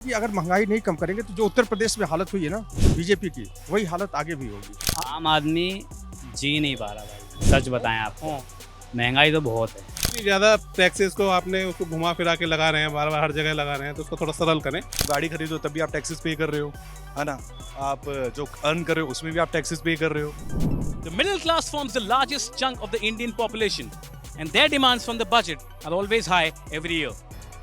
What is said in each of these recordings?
कि अगर महंगाई नहीं कम करेंगे तो जो उत्तर प्रदेश में हालत हुई है ना बीजेपी की, वही हालत आगे भी होगी। आम आदमी जी नहीं पा रहा भाई, सच बताएं आपको महंगाई तो बहुत है। इतनी ज़्यादा टैक्सेस को आपने उसको घुमा फिरा के लगा रहे हैं, बार बार हर जगह लगा रहे हैं, तो उसको थोड़ा सरल करें। गाड़ी खरीदो तब भी आप टैक्सेस पे कर रहे हो, है ना। आप जो अर्न कर रहे हो उसमें भी आप टैक्सेस पे कर रहे हो। The middle class forms the largest chunk of the Indian population, and their demands from the budget are always high every year.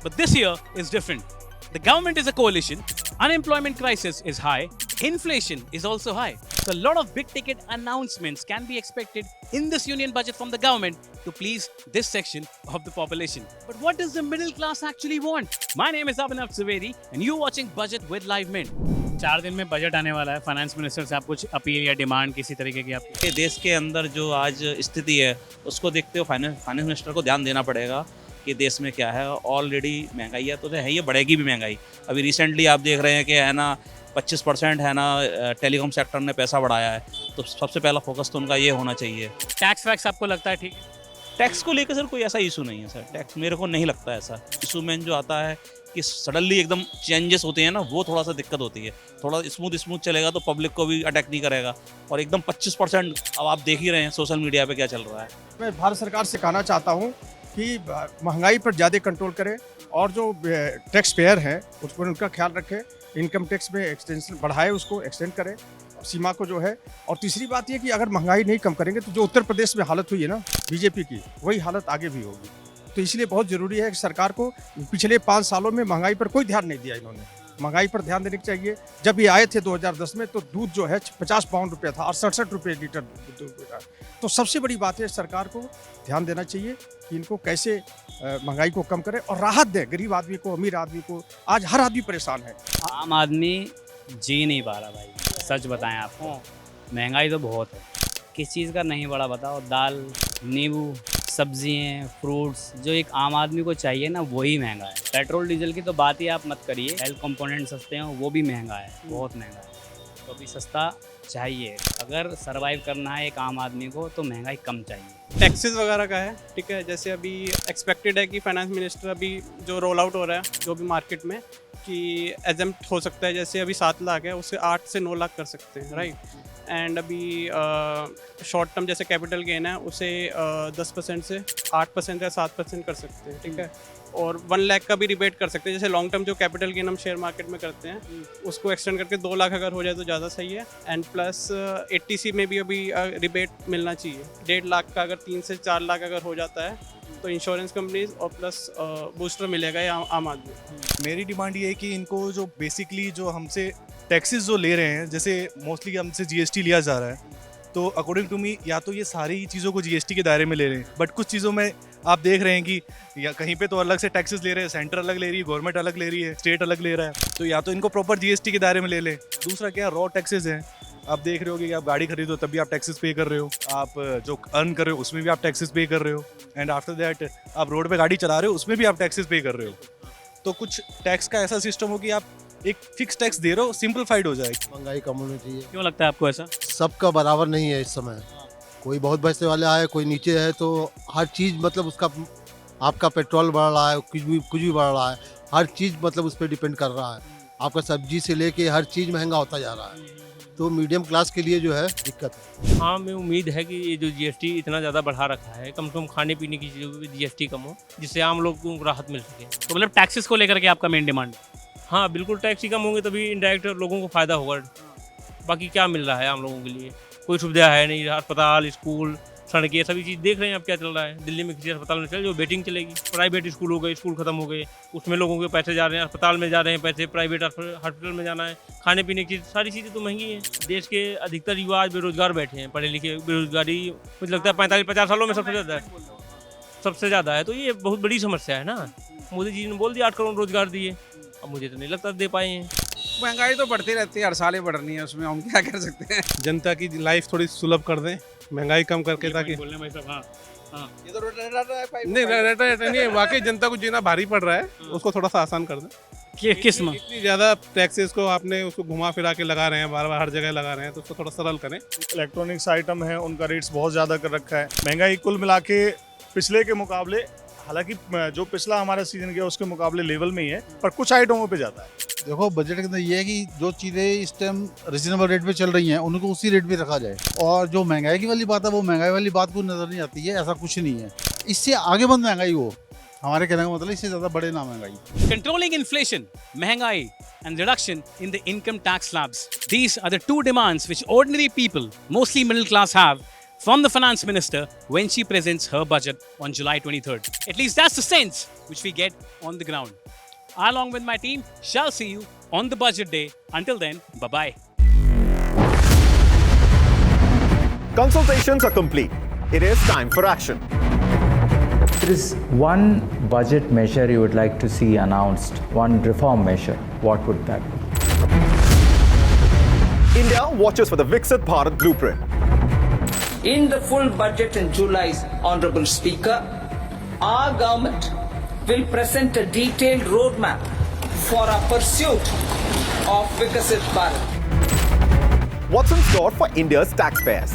But this year is different. The government is a coalition, unemployment crisis is high, inflation is also high. So a lot of big ticket announcements can be expected in this union budget from the government to please this section of the population. But what does the middle class actually want? My name is Abhinav Trivedi and you're watching Budget with Live Mint. 4 दिन में budget आने वाला है। Finance minister से आप कुछ appeal या demand किसी तरीके की आपकी? कि देश के अंदर जो आज स्थिति है उसको देखते हुए फाइनेंस मिनिस्टर को ध्यान देना पड़ेगा कि देश में क्या है। ऑलरेडी महंगाई है तो है, ये बढ़ेगी भी महंगाई। अभी रिसेंटली आप देख रहे हैं कि है ना 25% है ना टेलीकॉम सेक्टर ने पैसा बढ़ाया है, तो सबसे पहला फोकस तो उनका ये होना चाहिए। टैक्स वैक्स आपको लगता है ठीक है? टैक्स को लेकर सर कोई ऐसा इशू नहीं है सर। टैक्स मेरे को नहीं लगता ऐसा इशू। में जो आता है कि सडनली एकदम चेंजेस होते हैं ना, वो थोड़ा सा दिक्कत होती है। थोड़ा स्मूथ चलेगा तो पब्लिक को भी अटैक नहीं करेगा। और एकदम 25% अब आप देख ही रहे हैं सोशल मीडिया पे क्या चल रहा है। मैं भारत सरकार से कहना चाहता हूँ कि महंगाई पर ज़्यादा कंट्रोल करे और जो टैक्स पेयर हैं उस पर उनका ख्याल रखे। इनकम टैक्स में एक्सटेंशन बढ़ाए, उसको एक्सटेंड करे सीमा को जो है। और तीसरी बात ये कि अगर महंगाई नहीं कम करेंगे तो जो उत्तर प्रदेश में हालत हुई है ना बीजेपी की, वही हालत आगे भी होगी। तो इसलिए बहुत ज़रूरी है कि सरकार को पिछले 5 सालों में महंगाई पर कोई ध्यान नहीं दिया इन्होंने। महंगाई पर ध्यान देने की चाहिए। जब ये आए थे 2010 में तो दूध जो है 50 पाउंड रुपये था और 67 रुपये लीटर दूध था। तो सबसे बड़ी बात है सरकार को ध्यान देना चाहिए कि इनको कैसे महंगाई को कम करें और राहत दें गरीब आदमी को, अमीर आदमी को। आज हर आदमी परेशान है। आम आदमी जी नहीं पा रहा भाई, सच बताएं आपको महंगाई तो बहुत है। किस चीज़ का नहीं बड़ा बताओ? दाल, नींबू, सब्जियाँ, फ्रूट्स, जो एक आम आदमी को चाहिए ना वही महंगा है। पेट्रोल डीजल की तो बात ही आप मत करिए। हेल्थ कंपोनेंट सस्ते हैं वो भी महंगा है, बहुत महंगा है। तो अभी सस्ता चाहिए। अगर सरवाइव करना है एक आम आदमी को तो महंगाई कम चाहिए। टैक्सेस वगैरह का है, ठीक है। जैसे अभी एक्सपेक्टेड है कि फाइनेंस मिनिस्टर अभी जो रोल आउट हो रहा है जो भी मार्केट में कि एग्जेम्प्ट हो सकता है। जैसे अभी 7 लाख है, उससे 8 से 9 लाख कर सकते हैं, राइट। एंड अभी शॉर्ट टर्म जैसे कैपिटल गेन है उसे 10% से 8% या 7% कर सकते हैं, ठीक है। और 1 लाख का भी रिबेट कर सकते हैं। जैसे लॉन्ग टर्म जो कैपिटल गेन हम शेयर मार्केट में करते हैं उसको एक्सटेंड करके 2 लाख अगर हो जाए तो ज़्यादा सही है। एंड प्लस 80C में भी अभी रिबेट मिलना चाहिए। 1.5 लाख का अगर 3 से 4 लाख अगर हो जाता है तो इंश्योरेंस कंपनीज और प्लस बूस्टर मिलेगा ये आम आदमी। मेरी डिमांड ये है कि इनको जो बेसिकली जो हमसे टैक्सेस जो ले रहे हैं, जैसे मोस्टली हमसे जीएसटी लिया जा रहा है, तो अकॉर्डिंग टू मी या तो ये सारी चीज़ों को जीएसटी के दायरे में ले रहे हैं, बट कुछ चीज़ों में आप देख रहे हैं कि या कहीं पे तो अलग से टैक्सेस ले रहे हैं, सेंटर अलग ले रही है, गवर्नमेंट अलग ले रही है, स्टेट अलग ले रहा है। तो या तो इनको प्रॉपर जीएसटी के दायरे में ले लें। दूसरा क्या, रॉ टैक्सेस हैं। आप देख रहे हो कि आप गाड़ी खरीदो तब भी आप टैक्सेस पे कर रहे हो। आप जो अर्न कर रहे हो उसमें भी आप टैक्सेस पे कर रहे हो। एंड आफ्टर दैट आप रोड पे गाड़ी चला रहे हो उसमें भी आप टैक्सेस पे कर रहे हो। तो कुछ टैक्स का ऐसा सिस्टम हो कि आप एक फिक्स टैक्स दे रहे हो, सिंपलीफाइड हो जाए। महंगाई कम होनी चाहिए। क्यों लगता है आपको ऐसा? सबका बराबर नहीं है इस समय। कोई बहुत पैसे वाला है, कोई नीचे है, तो हर चीज़ मतलब उसका आपका पेट्रोल बढ़ रहा है, कुछ भी बढ़ रहा है। हर चीज़ मतलब उस पर डिपेंड कर रहा है। आपका सब्जी से लेके हर चीज़ महंगा होता जा रहा है। तो मीडियम क्लास के लिए जो है दिक्कत है। हाँ, मैं उम्मीद है कि ये जो जीएसटी इतना ज़्यादा बढ़ा रखा है, कम से कम खाने पीने की चीज़ों की जीएसटी कम हो, जिससे आम लोग को राहत मिल सके। तो मतलब टैक्सेस को लेकर के आपका मेन डिमांड? हाँ बिल्कुल, टैक्स ही कम होंगे तभी इनडायरेक्ट लोगों को फ़ायदा होगा। बाकी क्या मिल रहा है आम लोगों के लिए? कोई सुविधा है नहीं। अस्पताल, स्कूल, सड़कें, सभी चीज़ देख रहे हैं आप क्या चल रहा है। दिल्ली में किसी अस्पताल में चल जो वेटिंग चलेगी। प्राइवेट स्कूल हो गए, स्कूल खत्म हो गए, उसमें लोगों के पैसे जा रहे हैं, अस्पताल में जा रहे हैं पैसे, प्राइवेट हॉस्पिटल में जाना है, खाने पीने की सारी चीज़ें तो महंगी हैं। देश के अधिकतर युवा आज बेरोजगार बैठे हैं। पढ़े लिखे बेरोजगारी मुझे लगता है 45-50 सालों में सबसे ज़्यादा है। तो ये बहुत बड़ी समस्या है ना। मोदी जी ने बोल दिया 8 करोड़ रोजगार दिए, अब मुझे तो नहीं लगता दे पाए हैं। महंगाई तो बढ़ती रहती है, हर साल ही बढ़ रही है, उसमें हम क्या कर सकते हैं। जनता की लाइफ थोड़ी सुलभ कर दें, महंगाई कम करके, ताकि बोलने भाई साहब। हाँ, ये तो नहीं रहता नहीं है, वाकई जनता को जीना भारी पड़ रहा है, उसको थोड़ा सा आसान कर दें। किस में? इतनी ज़्यादा टैक्सेस को आपने उसको घुमा फिरा के लगा रहे हैं, बार बार हर जगह लगा रहे हैं, तो उसको थोड़ा सरल करें। इलेक्ट्रॉनिक्स आइटम है उनका रेट्स बहुत ज़्यादा कर रखा है। महंगाई कुल मिला के पिछले के मुकाबले हालांकि जो पिछला हमारा सीजन गया उसके मुकाबले लेवल में ही है, पर कुछ आइटमों पे जाता है। देखो बजट के अंदर ये है कि जो चीज़ें इस टाइम रिजनेबल रेट पे चल रही हैं उनको उसी रेट पे रखा जाए, और जो महंगाई की वाली बात है वो महंगाई वाली बात को नज़र नहीं आती है, ऐसा कुछ नहीं है। इससे आगे बंद महंगाई हो, हमारे कहने का मतलब इससे ज़्यादा बढ़े ना महंगाई। Controlling inflation, महंगाई, and reduction in the income tax slabs. These are the two demands which ordinary people, mostly middle class, have from the finance minister when she presents her budget on July 23rd. At least that's the sense which we get on the ground. I, along with my team, shall see you on the budget day. Until then, bye-bye. Consultations are complete. It is time for action. There is one budget measure you would like to see announced, one reform measure. What would that be? India watches for the Viksit Bharat blueprint. In the full budget in July, Honorable Speaker, our government will present a detailed roadmap for our pursuit of Viksit Bharat. What's in store for India's taxpayers?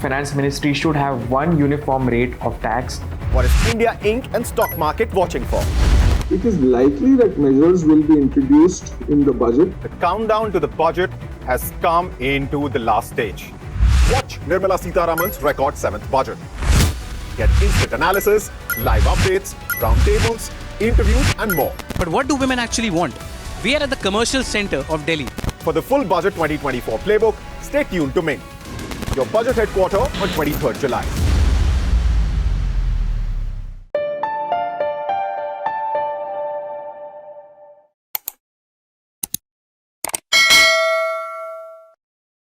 Finance Ministry should have one uniform rate of tax. What is India Inc. and stock market watching for? It is likely that measures will be introduced in the budget. The countdown to the budget has come into the last stage. Watch Nirmala Sitharaman's record 7th budget. Get instant analysis, live updates, roundtables, interviews and more. But what do women actually want? We are at the commercial center of Delhi. For the full Budget 2024 playbook, stay tuned to Mint, your budget headquarter on 23rd July.